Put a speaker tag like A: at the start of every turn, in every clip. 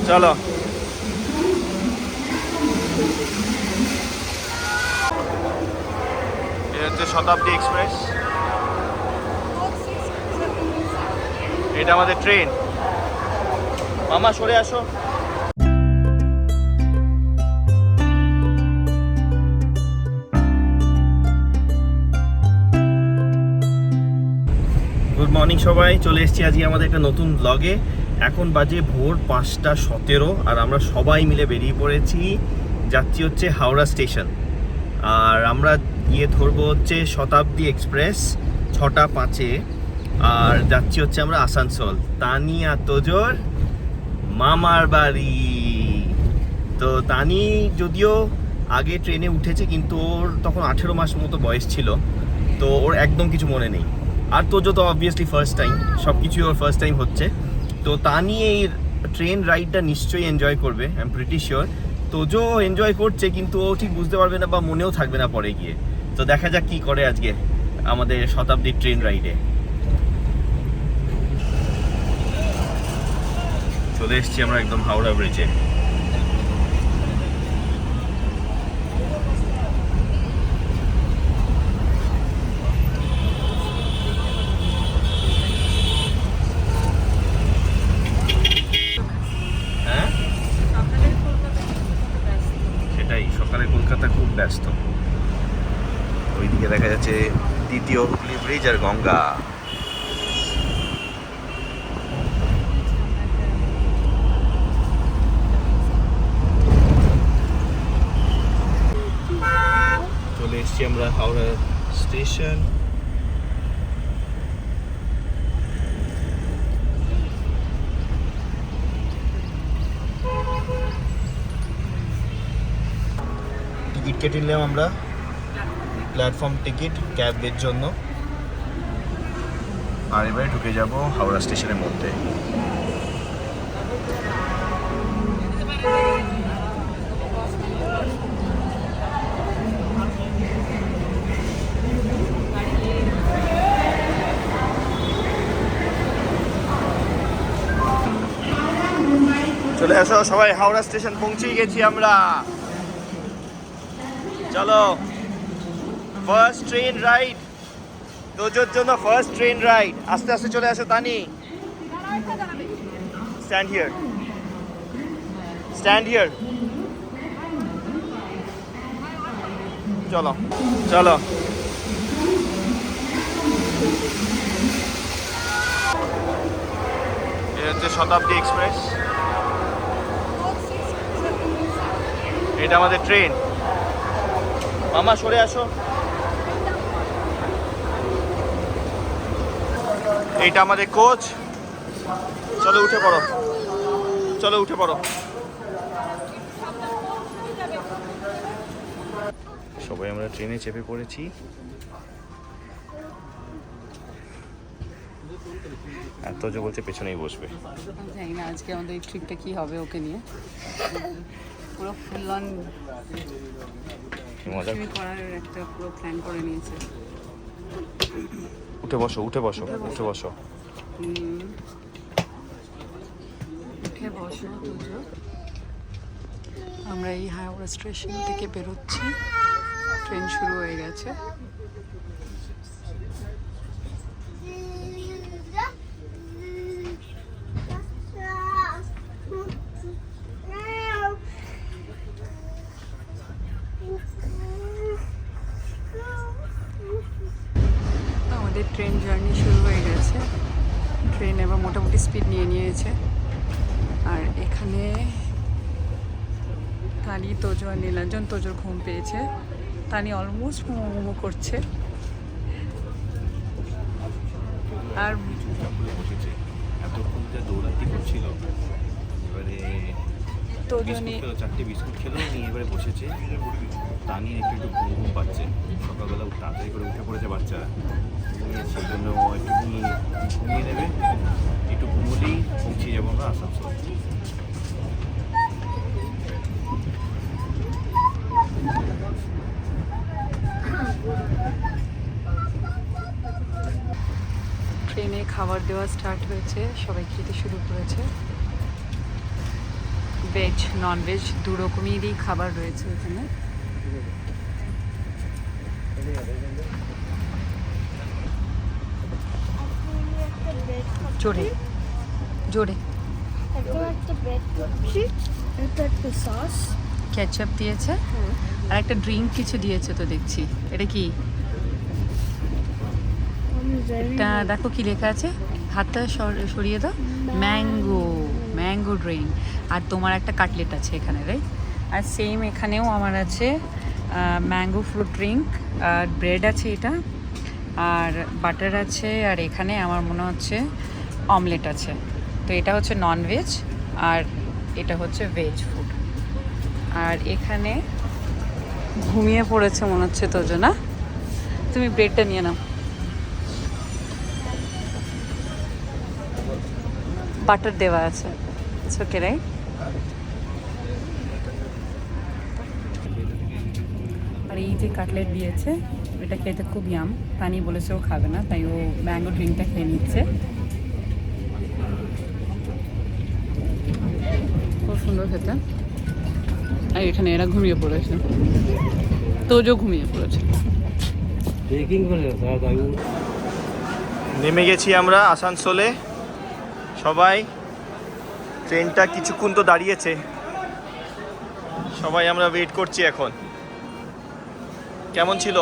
A: চলো এটা হচ্ছে শতাব্দী এক্সপ্রেস, এটা আমাদের ট্রেন। মামা সরে আসো। গুড মর্নিং সবাই, চলে এসেছি আজকে আমাদের একটা নতুন ব্লগে। এখন বাজে ভোর 5:17 আর আমরা সবাই মিলে বেরিয়ে পড়েছি। যাচ্ছি হচ্ছে হাওড়া স্টেশন, আর আমরা গিয়ে ধরবো হচ্ছে শতাব্দী এক্সপ্রেস 6:05-এ, আর যাচ্ছি হচ্ছে আমরা আসানসোল তানি&Tojoর মামার বাড়ি। তো তানি যদিও আগে ট্রেনে উঠেছে, কিন্তু ওর তখন 18 মাস মতো বয়স ছিল, তো ওর একদম কিছু মনে নেই। আর তোজো তো অবভিয়াসলি ফার্স্ট টাইম, সব কিছুই ওর ফার্স্ট টাইম হচ্ছে। তো তানি এই ট্রেন রাইডটা নিশ্চয়ই এনজয় করবে, I am pretty sure. Tojo enjoy করছে, কিন্তু ও ঠিক বুঝতে পারবে না বা মনেও থাকবে না পরে গিয়ে। তো দেখা যাক কি করে আজকে আমাদের শতাব্দীর ট্রেন রাইডে। চলে এসছি আমরা একদম হাওড়া ব্রিজে। সকালে কলকাতা খুব ব্যস্ত। ওইদিকে দেখা যাচ্ছে দ্বিতীয় হুগলি ব্রিজ আর গঙ্গা। চলে এসছি আমরা হাওড়া স্টেশন। টিকিট কেটে নিলাম আমরা, প্ল্যাটফর্ম টিকিট ক্যাবের জন্য, আর এবারে ঢুকে যাব হাওড়া স্টেশনের মধ্যে। চলে আসো সবাই, হাওড়া স্টেশন পৌঁছেই গেছি আমরা। চলো, ফার্স্ট ট্রেন রাইড তোজোর জন্য, ফার্স্ট ট্রেন রাইড। আস্তে আস্তে চলে আসো Tani. Stand here, stand here. চলো চলো, এটা হচ্ছে শতাব্দী এক্সপ্রেস, এটা আমাদের ট্রেন। মামা সরে আসো। এইটা আমাদের কোচ। চলো উঠে পড়ো, চলো উঠে পড়ো। সবাই আমরা ট্রেনে চেপে পড়েছি। এত যে বলছে পেছনেই বসবে।
B: জানি না আজকে আমাদের এই ট্রিপটা কি হবে ওকে নিয়ে। পুরো ফুল অন
A: মজা
B: করার একটা পুরো প্ল্যান করে নিয়েছে।
A: উঠে বসো, উঠে বসো, উঠে বসো।
B: উঠে বসো তোজো। আমরা এই হাওড়া স্টেশন থেকে বেরোচ্ছি, ট্রেন শুরু হয়ে গেছে। আমাদের ট্রেন জার্নি শুরু হয়ে গেছে। ট্রেন এবার মোটামুটি স্পিড নিয়ে নিয়েছে। আর এখানে তানি, তোজো আর নীলাঞ্জন। তোজোর ঘুম পেয়েছে, তানি অলমোস্ট মোমো করছে। আর
A: দৌড়াতে করছিল, এবারে
B: তোজো নিয়ে
A: 4টে বিস্কুট খেলো, নিয়ে এবারে বসেছে। তানি একটু একটু ঘুম ঘুম পাচ্ছে, সকালবেলা তাড়াতাড়ি করে উঠে পড়েছে বাচ্চারা, সেই জন্য একটু ঘুমিয়ে নেবে। একটু ঘুমোলেই পৌঁছে যাবো আমরা আসানসোল।
B: ট্রেনে খাবার দেওয়া স্টার্ট হয়েছে, সবাই খেতে শুরু করেছে। ভেজ নন ভেজ দু রকমেরই খাবার রয়েছে এখানে। জোরে জোরে কেচাপ দিয়েছে আর একটা ড্রিঙ্ক কিছু দিয়েছে তো দেখছি। এটা কি? এটা দেখো কি লেখা আছে, হাতটা সরিয়ে দাও। Mango, mango drink. আর তোমার একটা কাটলেট আছে এখানে, রাইট? আর সেম এখানেও আমার আছে ম্যাঙ্গো ফ্রুট ড্রিঙ্ক, আর ব্রেড আছে এটা, আর বাটার আছে, আর এখানে আমার মনে হচ্ছে অমলেট আছে। তো এটা হচ্ছে নন ভেজ আর এটা হচ্ছে ভেজ ফুড। আর এখানে ঘুমিয়ে পড়েছে মনে হচ্ছে তোজো, না? তুমি ব্রেডটা নিয়ে নাও। বাটার দেওয়া আছে, ইটস ওকে, রাইট? আর এই যে কাটলেট দিয়েছে, এটা খেতে খুব ইয়াম। তানি বলেছে ও খাবে না, তাই ও ম্যাঙ্গো ড্রিঙ্কটা খেয়ে নিচ্ছে। খুব সুন্দর খেতে। আর এখানে এরা ঘুমিয়ে পড়েছে, তোজো ঘুমিয়ে পড়েছে।
A: নেমে গেছি আমরা আসানসোলে সবাই। ট্রেনটা কিছুক্ষণ তো দাঁড়িয়েছে, সবাই আমরা ওয়েট করছি এখন। কেমন ছিল?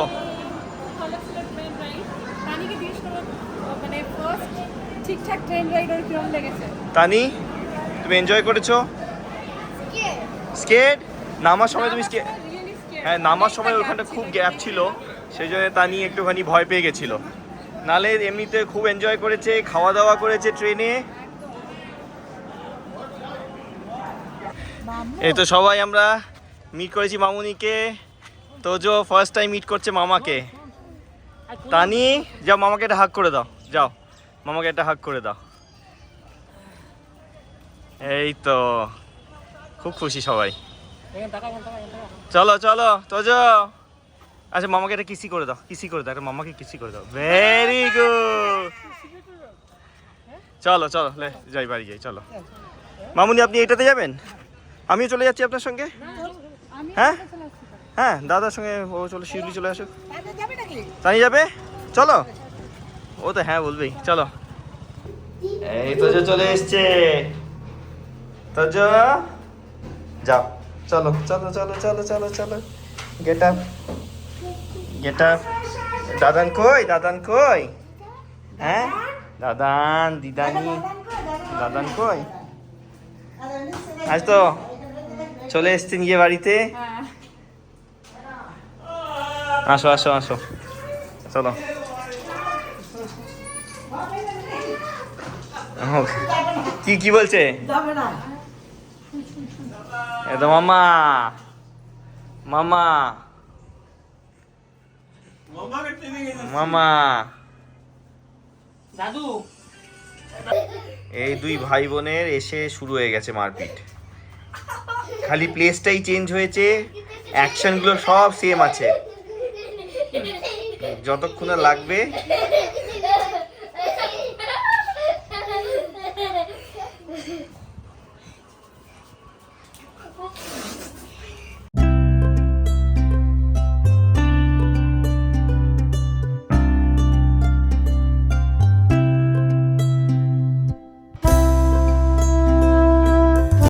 A: তানি, তুমি এনজয় করেছো? স্কেট? নামার সময় তুমি হ্যাঁ, নামার সময় ওখানটা খুব গ্যাপ ছিল, সেই জন্য তানি একটুখানি ভয় পেয়ে গেছিল। নালে এমনিতে খুব এনজয় করেছে, খাওয়া দাওয়া করেছে ট্রেনে। এই তো সবাই আমরা মিট করেছি মামুনিকে। তোজো ফার্স্ট টাইম মিট করছে মামাকে। তানি, যাও মামাকে একটা হাগ করে দাও, যাও মামাকে একটা হাগ করে দাও। এই তো খুব খুশি সবাই। চলো চলো তোজো, আচ্ছা মামাকে একটা কিসি করে দাও, কিসি করে দাও, একটা মামাকে কিসি করে দাও। Very good. চলো চলো যাই, বাড়ি যাই, চলো। মামুনি আপনি এটাতে যাবেন? আমিও চলে যাচ্ছি আপনার সঙ্গে। হ্যাঁ হ্যাঁ, দাদার সঙ্গে ও চলে, শিউলি চলে আসুক। তাই যাবে? চলো। ও তো হ্যাঁ বলবেই, চলো। এই তোজো চলে এসছে। তোজো যাও, চলো চলো চলো চলো চলো চলো। Get up, get up. দাদান কই? দাদান কই? হ্যাঁ, দাদান, দিদানি, দাদান কই? আজ তো চলে এসছেন গিয়ে বাড়িতে। আসো আসো আসো, চলো। কি কি বলছে? এতো মামা, মামা, মামা, দাদু। এই দুই ভাই বোনের এসে শুরু হয়ে গেছে মারপিট। খালি প্লেসটাই চেঞ্জ হয়েছে, অ্যাকশনগুলো সব সেম আছে। যতক্ষণ লাগবে